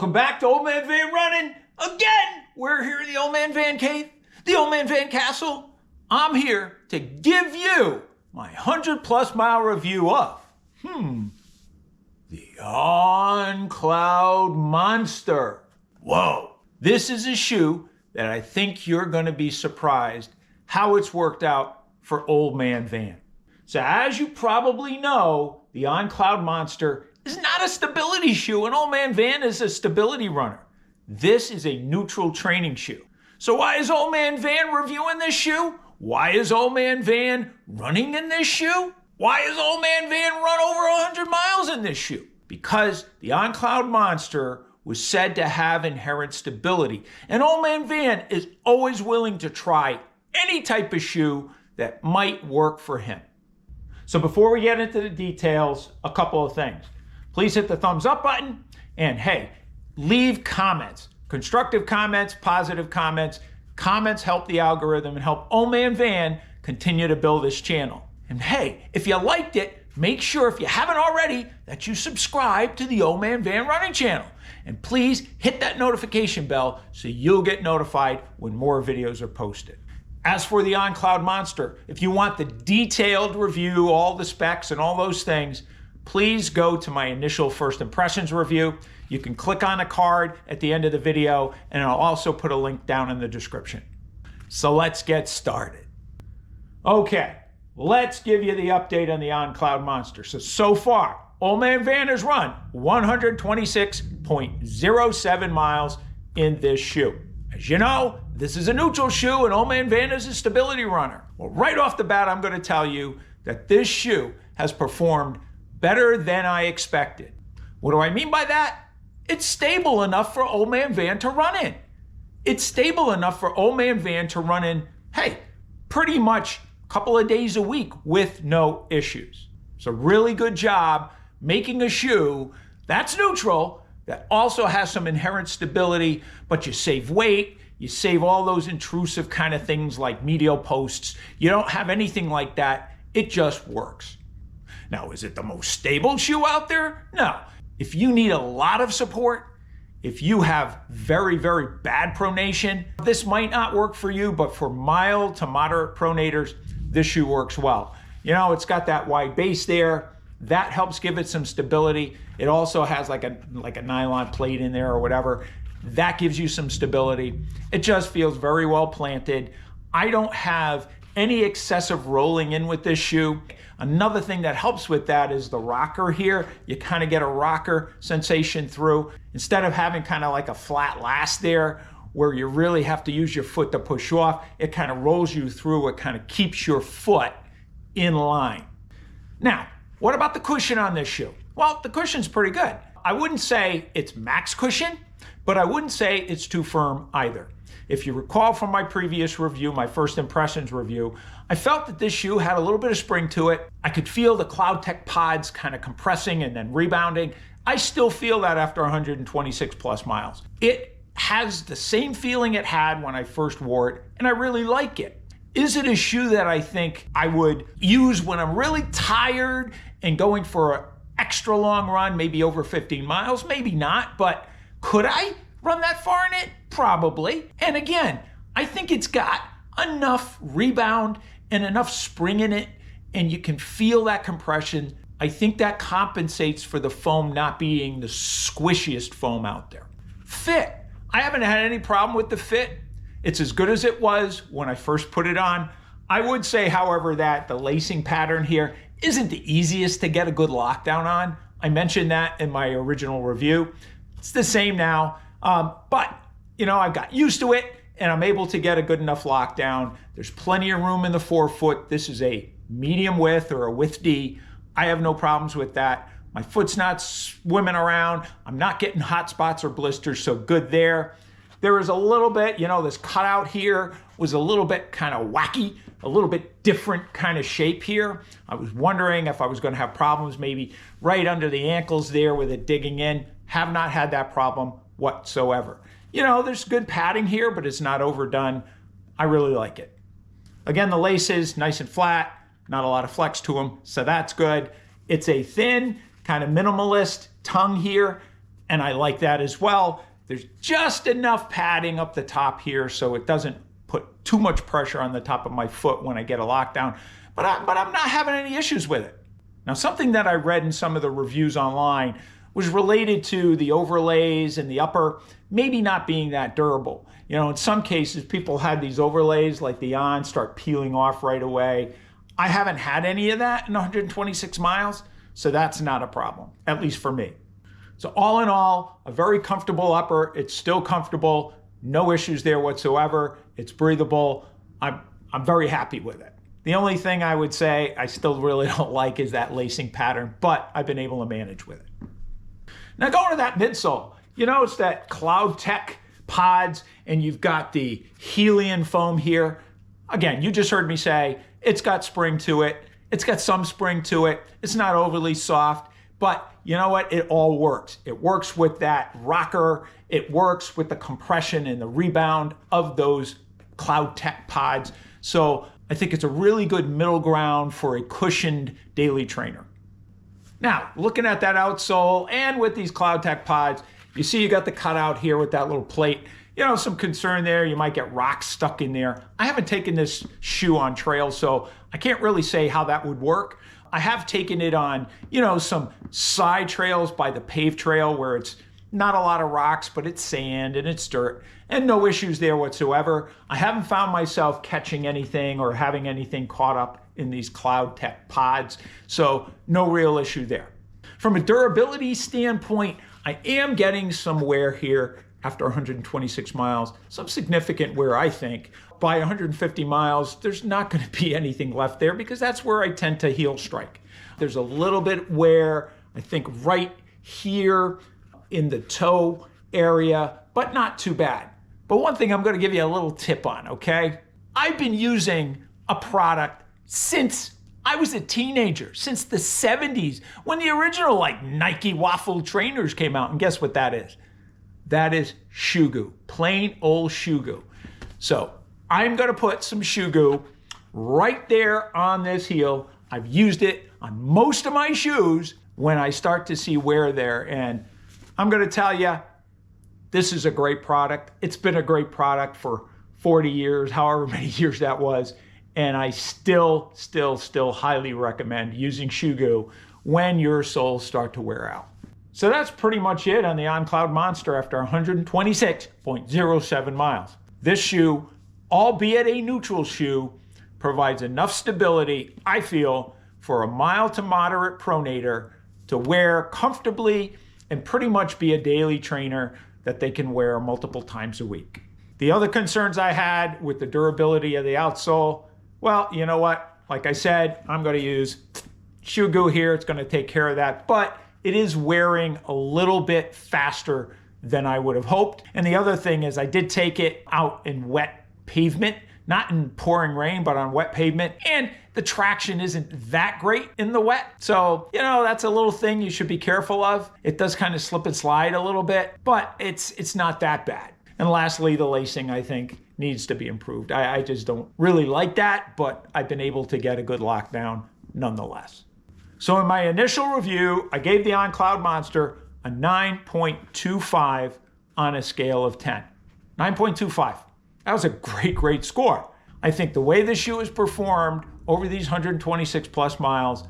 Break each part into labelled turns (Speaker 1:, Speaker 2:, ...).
Speaker 1: Welcome back to Old Man Van Running. Again, we're here in the Old Man Van Cave, the Old Man Van Castle. I'm here to give you my 100+ mile review of, the On Cloudmonster. Whoa. This is a shoe that I think you're going to be surprised how it's worked out for Old Man Van. So as you probably know, the On Cloudmonster is not a stability shoe, and Old Man Van is a stability runner. This is a neutral training shoe. So why is Old Man Van reviewing this shoe? Why is Old Man Van running in this shoe? Why is Old Man Van run over 100 miles in this shoe? Because the On Cloudmonster was said to have inherent stability. And Old Man Van is always willing to try any type of shoe that might work for him. So before we get into the details, a couple of things. Please hit the thumbs up button, and hey, leave comments. Constructive comments, positive comments. Comments help the algorithm and help Old Man Van continue to build this channel. And hey, if you liked it, make sure, if you haven't already, that you subscribe to the Old Man Van Running channel. And please hit that notification bell so you'll get notified when more videos are posted. As for the On Cloudmonster, if you want the detailed review, all the specs and all those things, please go to my initial first impressions review. You can click on a card at the end of the video, and I'll also put a link down in the description. So let's get started. Okay, let's give you the update on the On Cloudmonster. So far, Old Man Van has run 126.07 miles in this shoe. As you know, this is a neutral shoe, and Old Man Van is a stability runner. Well, right off the bat, I'm going to tell you that this shoe has performed better than I expected. What do I mean by that? It's stable enough for Old Man Van to run in. It's stable enough for Old Man Van to run in, hey, pretty much a couple of days a week with no issues. It's a really good job making a shoe that's neutral, that also has some inherent stability, but you save weight, you save all those intrusive kind of things like medial posts. You don't have anything like that. It just works. Now, is it the most stable shoe out there? No. If you need a lot of support, if you have very, very bad pronation, this might not work for you, but for mild to moderate pronators, this shoe works well. You know, it's got that wide base there. That helps give it some stability. It also has like a nylon plate in there or whatever. That gives you some stability. It just feels very well planted. I don't have any excessive rolling in with this shoe. Another thing that helps with that is the rocker here. You kind of get a rocker sensation through. Instead of having kind of like a flat last there where you really have to use your foot to push off, it kind of rolls you through. It kind of keeps your foot in line. Now, what about the cushion on this shoe? Well, the cushion's pretty good. I wouldn't say it's max cushion, but I wouldn't say it's too firm either. If you recall from my previous review, my first impressions review, I felt that this shoe had a little bit of spring to it. I could feel the CloudTech pods kind of compressing and then rebounding. I still feel that after 126+ miles. It has the same feeling it had when I first wore it, and I really like it. Is it a shoe that I think I would use when I'm really tired and going for an extra long run, maybe over 15 miles? Maybe not, but could I run that far in it? Probably. And again, I think it's got enough rebound and enough spring in it, and you can feel that compression. I think that compensates for the foam not being the squishiest foam out there. Fit. I haven't had any problem with the fit. It's as good as it was when I first put it on. I would say, however, that the lacing pattern here isn't the easiest to get a good lockdown on. I mentioned that in my original review. It's the same now, but you know, I've got used to it and I'm able to get a good enough lockdown. There's plenty of room in the forefoot. This is a medium width or a width D. I have no problems with that. My foot's not swimming around. I'm not getting hot spots or blisters, so good there. There was a little bit, you know, this cutout here was a little bit kind of wacky, a little bit different kind of shape here. I was wondering if I was going to have problems maybe right under the ankles there with it digging in. Have not had that problem whatsoever. You know, there's good padding here, but it's not overdone. I really like it. Again, the laces, nice and flat, not a lot of flex to them, so that's good. It's a thin, kind of minimalist tongue here, and I like that as well. There's just enough padding up the top here so it doesn't put too much pressure on the top of my foot when I get a lockdown, but I'm not having any issues with it. Now, something that I read in some of the reviews online was related to the overlays and the upper maybe not being that durable. You know, in some cases, people had these overlays like the On start peeling off right away. I haven't had any of that in 126 miles, so that's not a problem, at least for me. So all in all, a very comfortable upper. It's still comfortable, no issues there whatsoever. It's breathable. I'm very happy with it. The only thing I would say I still really don't like is that lacing pattern, but I've been able to manage with it. Now going to that midsole, you know, it's that Cloud Tech pods, and you've got the Helium foam here. Again, you just heard me say it's got spring to it. It's got some spring to it. It's not overly soft, but you know what? It all works. It works with that rocker. It works with the compression and the rebound of those Cloud Tech pods. So I think it's a really good middle ground for a cushioned daily trainer. Now, looking at that outsole and with these Cloud Tech pods, you see you got the cutout here with that little plate. You know, some concern there. You might get rocks stuck in there. I haven't taken this shoe on trail, so I can't really say how that would work. I have taken it on, you know, some side trails by the paved trail where it's not a lot of rocks, but it's sand and it's dirt, and no issues there whatsoever. I haven't found myself catching anything or having anything caught up in these Cloud Tech pods, so no real issue there. From a durability standpoint, I am getting some wear here after 126 miles, some significant wear, I think. By 150 miles, there's not going to be anything left there because that's where I tend to heel strike. There's a little bit wear, I think, right here in the toe area, but not too bad. But one thing I'm going to give you a little tip on, okay? I've been using a product since I was a teenager, since the 70s, when the original like Nike waffle trainers came out. And guess what that is? That is shoe goo, plain old shoe goo. So I'm gonna put some shoe goo right there on this heel. I've used it on most of my shoes when I start to see wear there. And I'm gonna tell you, this is a great product. It's been a great product for 40 years, however many years that was. And I still highly recommend using shoe goo when your soles start to wear out. So that's pretty much it on the On Cloudmonster after 126.07 miles. This shoe, albeit a neutral shoe, provides enough stability, I feel, for a mild to moderate pronator to wear comfortably and pretty much be a daily trainer that they can wear multiple times a week. The other concerns I had with the durability of the outsole, well, you know what? Like I said, I'm going to use shoe goo here. It's going to take care of that, but it is wearing a little bit faster than I would have hoped. And the other thing is I did take it out in wet pavement, not in pouring rain, but on wet pavement. And the traction isn't that great in the wet. So, you know, that's a little thing you should be careful of. It does kind of slip and slide a little bit, but it's not that bad. And lastly, the lacing, I think, needs to be improved. I just don't really like that, but I've been able to get a good lockdown nonetheless. So in my initial review, I gave the On Cloudmonster a 9.25 on a scale of 10. 9.25. That was a great score. I think the way the shoe has performed over these 126 plus miles,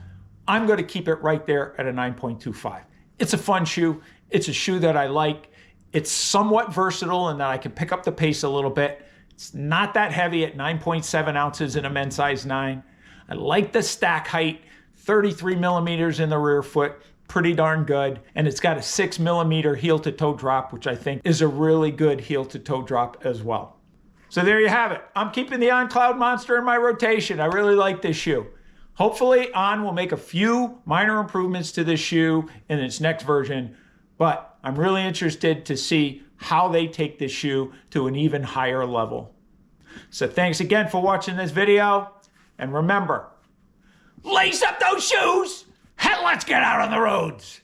Speaker 1: I'm going to keep it right there at a 9.25. It's a fun shoe. It's a shoe that I like. It's somewhat versatile in that I can pick up the pace a little bit. It's not that heavy at 9.7 ounces in a men's size 9. I like the stack height, 33 millimeters in the rear foot, pretty darn good. And it's got a 6 millimeter heel to toe drop, which I think is a really good heel to toe drop as well. So there you have it. I'm keeping the On Cloudmonster in my rotation. I really like this shoe. Hopefully On will make a few minor improvements to this shoe in its next version, but I'm really interested to see how they take this shoe to an even higher level. So thanks again for watching this video. And remember, lace up those shoes and let's get out on the roads.